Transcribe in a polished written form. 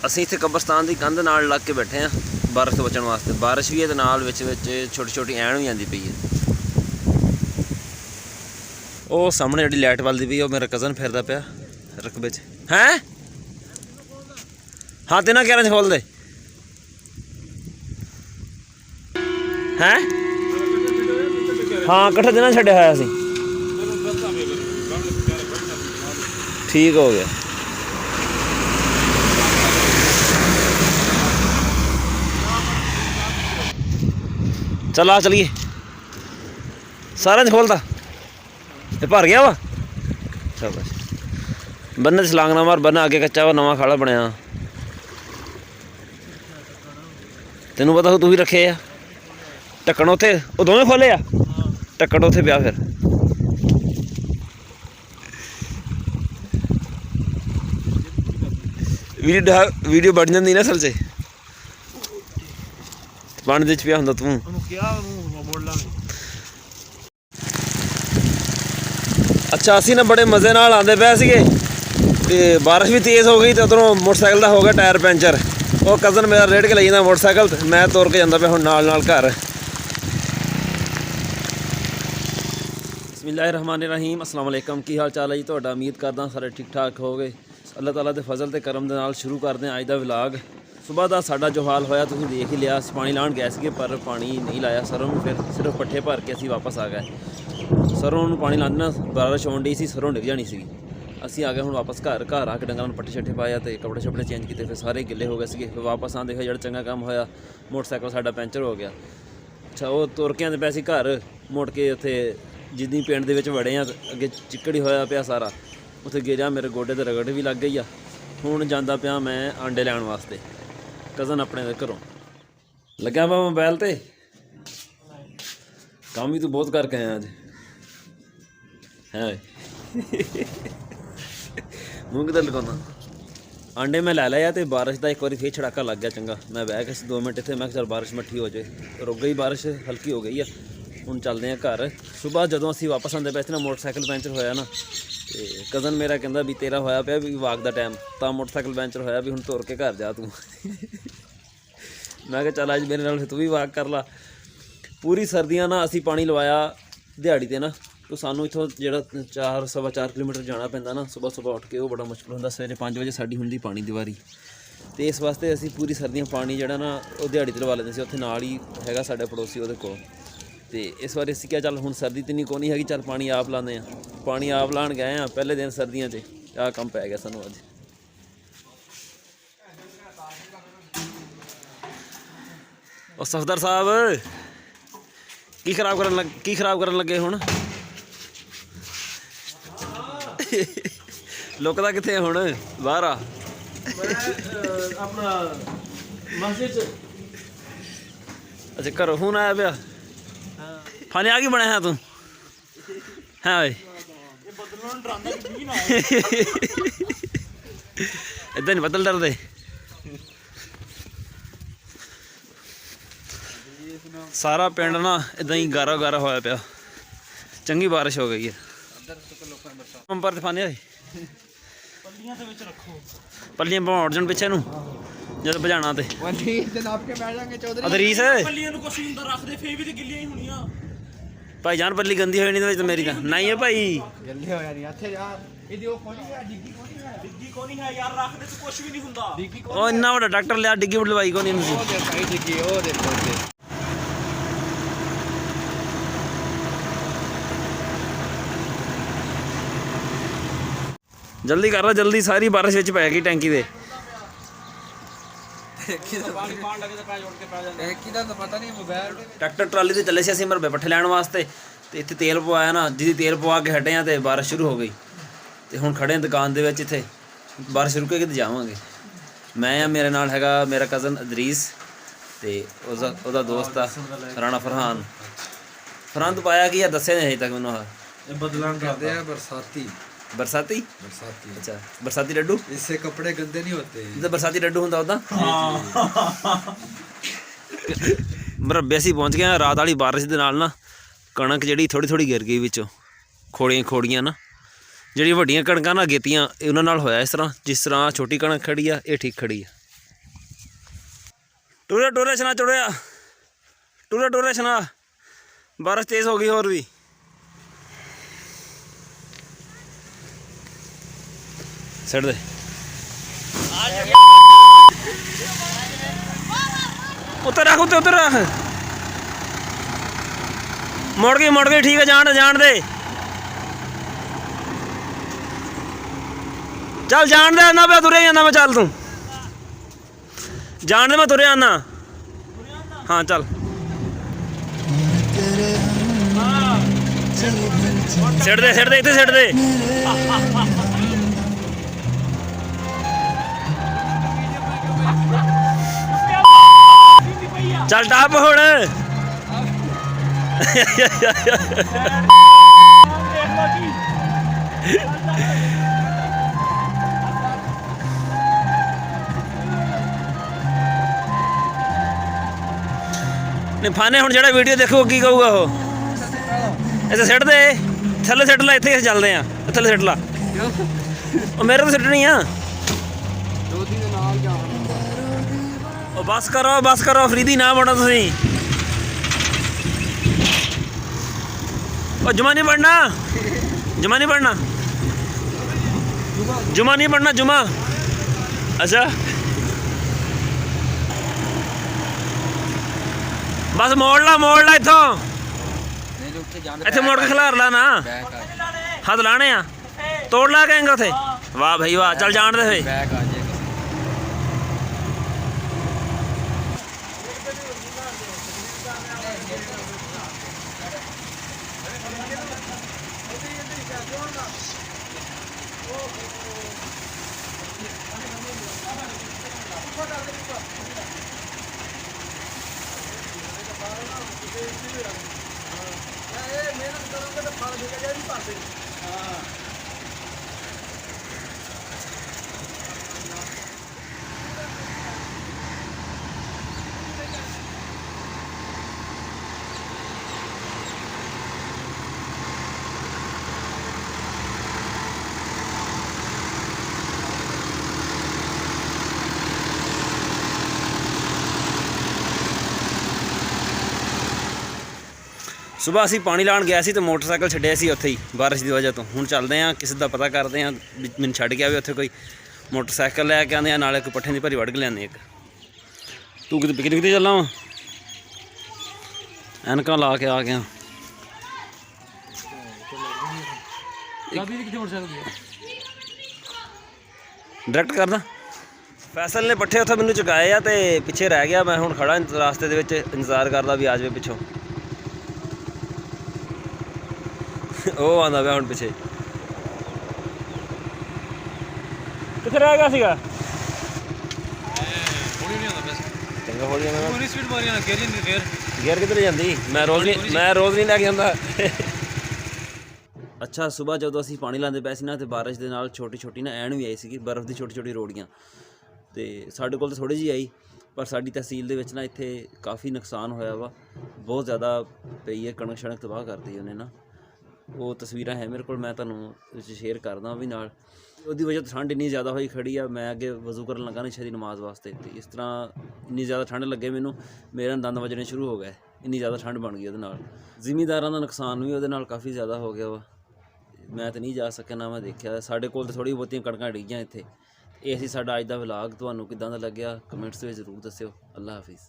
ਅਸੀਂ ਇੱਥੇ ਕਬਰਸਤਾਨ ਦੀ ਕੰਧ ਨਾਲ ਲੱਗ ਕੇ ਬੈਠੇ ਹਾਂ ਬਾਰਿਸ਼ ਤੋਂ ਬਚਣ ਵਾਸਤੇ। ਬਾਰਿਸ਼ ਵੀ ਹੈ ਤੇ ਨਾਲ ਵਿੱਚ ਛੋਟੀ ਛੋਟੀ ਐਣ ਵੀ ਆਉਂਦੀ ਪਈ ਹੈ। ਉਹ ਸਾਹਮਣੇ ਜਿਹੜੀ ਲਾਈਟ ਬਲਦੀ ਪਈ ਉਹ ਮੇਰਾ ਕਜ਼ਨ ਫਿਰਦਾ ਪਿਆ ਰਕਬੇ 'ਚ। ਹੈਂ ਹਾਂ ਤੇ ਨਾ 11 'ਚ ਖੋਲ ਦੇ। ਹੈਂ ਹਾਂ ਇਕੱਠਾ ਦਿਨਾਂ ਛੱਡਿਆ ਹੋਇਆ ਸੀ। ਠੀਕ ਹੋ ਗਿਆ। चल आ चलिए सारा खोलता ये भर गया वा। शाबाश बन्ने छलांग ना मार, बन्ना अगे कच्चा वा, नवा खाला बनया। तेनू पता तू ही रखे आ ढक्कन उत्थे वो दोवें खोले आ, ढक्कन उत्थे पिया। फिर वीडियो बढ़ जाती ना असल च पानी दे पिया हुंदा तू। अच्छा असी ना बड़े मज़े नाल आंदे पे सीगे ते बारिश भी तेज़ हो गई तो उधरों मोटरसाइकिल का हो गया टायर पैंचर। वो कज़न मेरा रेड़ के ले जाता मोटरसाइकिल, मैं तुर के जाता पे हुण नाल नाल घर। बिस्मिल्लाहिर्रहमानिर्रहीम, अस्सलाम वालेकुम। की हाल चाल है जी तुहाडा? उम्मीद करदा सारे ठीक ठाक हो गए। अल्लाह ताला दे फजल ते करम दे नाल शुरू करते हैं अज दा व्लॉग। सुबह का साडा जो हाल होया तुसीं देख ही लिया। पानी लाण गए सीगे पर पानी नहीं लाया सरों में, फिर सिर्फ पट्ठे भर के असीं वापस आ गए। सरों नूं पानी लांदे ना बारिश होण डी सी, सरों डिग जानी सी। असीं आ गए हुण वापस घर आके डंगरां नूं पट्ठे शट्ठे पाया ते कपड़े शपड़े चेंज कीते, फिर सारे गिले हो गए सीगे। फिर वापस आंदे होए जेह्ड़ा चंगा काम होया, मोटरसाइकिल साडा पैंचर हो गया। अच्छा वो तुर के आंदे पए सी घर, मुड़ के उत्थे जिद्दी पिंड दे विच वड़े आ अगे चिक्कड़ ही होया पिया सारा। उत्थे गिरिया, मेरे गोडे ते रगड़ भी लग गई आ। हुण जांदा पिया मैं आंडे लैण वास्ते कज़न अपने दे घरों। लग्या पा मोबाइल ते काम भी तू बहुत करके आया अज है। मूँह किधर लगाना? आंडे मैं लै लिया तो बारिश का एक बार फिर छड़ाका लग गया चंगा। मैं बह के 2 मिनट इतने, मैं चल बारिश मट्ठी हो जाए। रुक गई बारिश, हल्की हो गई है। हुण चलते हैं घर। सुबह जदों असीं वापस आंदे पे ना मोटरसाइकिल पैंचर होया ना, तो कज़न मेरा कहंदा भी तेरा होया पिया भी वाक का टाइम, तो मोटरसाइकिल पैंचर होया भी हुण तुर के घर जा तू। मैं कहा चल अज मेरे नाल तू भी वाक कर ला। पूरी सर्दियां ना असीं पानी लवाया दिहाड़ी ते ना, तो सानू इत्थों जिहड़ा 4-4.25 किलोमीटर जाना पैंदा ना सुबह सुबह उठ के, वो बड़ा मुश्किल हुंदा। सवेरे 5 बजे साडी हुंदी पानी दी वारी, तो इस वास्ते असीं पूरी सर्दियां पानी जिहड़ा ना वो दिहाड़ी ते लवा लैंदे सी। उत्थे नाल ही हैगा साडा पड़ोसी उहदे कोल। तो इस बार असीं क्या चल हुण सर्दी तो नहीं कोनी हैगी, चल पानी आप लाने आ। पानी आप लाण गए हैं पहले दिन सर्दियों च, आ काम पै गया सानू अज। ओ सफदर साहब की खराब करन लगे हुण? लुकदा कित्थे हुण? बाहर आ अपना मस्जिद। अच्छा घरों फोन आया पिया? फाने आ गई बने है तू? है इदा नहीं बदल डरदे। सारा पिंड ना इदा ही गारा गारा होया पिया, चंगी बारिश हो गई है। अंबर फाने पल्लियां भाव उड़ जान पिछे नूं जद भजाना ते अदरीस भाईजान पल्ली गंदी हो जानी तो मेरी तो नहीं है भाई। इन्ना बड़ा डॉक्टर लिया डिग्गी लवाई को नहीं। जल्दी कर रहा, जल्दी सारी बारिश विच पै गई टैंकी दे। ट्रैक्टर ट्राली तो चले से असीं मरबे पट्ठे लैण वास्ते, तो इत्थे तेल पवाया ना, जिहदी तेल पवा के हटे हैं तो बारिश शुरू हो गई। तो हुण खड़े दुकान दे विच, इत्थे बारिश रुके कि जावांगे। मैं मेरे नाल हैगा मेरा कज़न अदरीस ते उहदा दोस्त आ राणा फरहान। फरहान तो पाया कि यार दस्सिया नहीं अजे तक मैनूं। बदलान करते हैं बरसाती। बरसाती? अच्छा बरसाती लड्डू, इससे कपड़े गंदे नहीं होते। जिद्दां बरसाती लड्डू हुंदा उदां मरब्बे असीं पहुँच गए। रात वाली बारिश दे नाल ना कणक जिहड़ी थोड़ी थोड़ी गिर गई विचों, खोड़ियां ना जिहड़ियां वड्डियां कणकां ना गेतियां, उहनां नाल होया इस तरह। जिस तरह छोटी कणक खड़ी आ, ये ठीक खड़ी आ। टूरे टूरे छना चुड़िया टूरे टूरे छना बारिश तेज हो गई और भी सड़ दे उतर रख उतर रख मुड़ गई ठीक है जान दे चल जान दे आना पे तुरे जाना मैं चल तू जान दे मैं तुरे आना हाँ चल सिट दे इतने सिट दे चल टाप हुण फाने हुण जेड़ा वीडियो देखो की कहूगा वो इत्थे सिट दे थल्ले सिट ला इत्थे चलदे आ थल्ले सिट ला मेरे तो सिटनी आ बस करो फरीदी ना बनो तुसी जुमा नहीं पढ़ना जुमा अच्छा बस मोड़ ला इथों इत्थे मोड़ के खिलार ला ना हथ लाने आ तोड़ ला कहेंगे उथे वाह भाई वाह चल जान दे सुबह असी पानी लाने गया तो मोटरसाइकिल छड्डिया सी उत्थे ही बारिश की वजह तो हुण चलते हैं किसी का पता करते हैं मैनूं छड्ड के आवे उत्थे कोई मोटरसाइकिल लैके आंदे नाले कोई पट्ठे की भरी वढ़ के लिआने एक तू कि पिकनिक ते चलना वा ऐनकां ला के आ गया डायरैक्ट करदा फैसल ने पट्ठे उत्थे मैनूं चुकाए आ ते पिछे रह गया मैं हुण खड़ा रास्ते दे विच इंतजार करदा भी आ जावे पिछों ਉਹ ਆਂਦਾ ਪਿਆ ਹੁਣ ਪਿੱਛੇ ਕਿੱਥੇ ਰਹਿ ਗਿਆ ਸੀਗਾ ਹੌਲੀ ਨਹੀਂ ਆਉਂਦਾ ਬਸ ਚੰਗਾ ਹੌਲੀ ਆਉਂਦਾ ਪੂਰੀ ਸਪੀਡ ਮਾਰੀਆਂ ਗੇਅਰ ਕਿੱਧਰ ਜਾਂਦੀ ਮੈਂ ਰੋਜ਼ ਨਹੀਂ ਲੈ ਕੇ ਆਉਂਦਾ ਅੱਛਾ ਸਵੇਰ ਜਦੋਂ ਅਸੀਂ ਪਾਣੀ ਲਾਉਂਦੇ ਪਏ ਸੀ ਨਾ ਤੇ ਬਾਰਿਸ਼ ਦੇ ਨਾਲ ਛੋਟੀ ਨਾ ਐਨ ਵੀ ਆਈ ਸੀਗੀ ਬਰਫ਼ ਦੀ ਛੋਟੀ ਰੋੜੀਆਂ ਤੇ ਸਾਡੇ ਕੋਲ ਤਾਂ ਥੋੜੀ ਜਿਹੀ ਆਈ ਪਰ ਸਾਡੀ ਤਹਿਸੀਲ ਦੇ ਵਿੱਚ ਨਾ ਇੱਥੇ ਕਾਫੀ ਨੁਕਸਾਨ ਹੋਇਆ ਵਾ ਬਹੁਤ ਜ਼ਿਆਦਾ ਪਈ ਹੈ ਕਣਕ ਸ਼ਣਕ ਤਬਾਹ ਕਰਤੀ ਉਹਨੇ ਨਾ ਉਹ ਤਸਵੀਰਾਂ ਹੈ ਮੇਰੇ ਕੋਲ ਮੈਂ ਤੁਹਾਨੂੰ ਵਿੱਚ ਸ਼ੇਅਰ ਕਰਦਾ ਵੀ ਨਾਲ ਉਹਦੀ ਵਜ੍ਹਾ ਤੋਂ ਠੰਡ ਇੰਨੀ ਜ਼ਿਆਦਾ ਹੋਈ ਖੜੀ ਆ ਮੈਂ ਅੱਗੇ ਵਜ਼ੂ ਕਰਨ ਲੱਗਾ ਨਿਸ਼ਾ ਦੀ ਨਮਾਜ਼ ਵਾਸਤੇ ਤੇ ਇਸ ਤਰ੍ਹਾਂ ਇੰਨੀ ਜ਼ਿਆਦਾ ਠੰਡ ਲੱਗੇ ਮੈਨੂੰ ਮੇਰੇ ਦੰਦ ਵੱਜਣੇ ਸ਼ੁਰੂ ਹੋ ਗਏ ਇੰਨੀ ਜ਼ਿਆਦਾ ਠੰਡ ਬਣ ਗਈ ਉਹਦੇ ਨਾਲ ਜ਼ਿਮੀਂਦਾਰਾਂ ਦਾ ਨੁਕਸਾਨ ਵੀ ਉਹਦੇ ਨਾਲ ਕਾਫੀ ਜ਼ਿਆਦਾ ਹੋ ਗਿਆ ਵਾ ਮੈਂ ਤਾਂ ਨਹੀਂ ਜਾ ਸਕਿਆ ਨਾ ਮੈਂ ਦੇਖਿਆ ਸਾਡੇ ਕੋਲ ਤਾਂ ਥੋੜ੍ਹੀ ਬਹੁਤੀਆਂ ਕਣਕਾਂ ਡਿੱਗੀਆਂ ਇੱਥੇ ਇਹ ਸੀ ਸਾਡਾ ਅੱਜ ਦਾ ਵਲੌਗ ਤੁਹਾਨੂੰ ਕਿੱਦਾਂ ਦਾ ਲੱਗਿਆ ਕਮੈਂਟਸ ਵਿੱਚ ਜ਼ਰੂਰ ਦੱਸਿਓ ਅੱਲਾ ਹਾਫਿਜ਼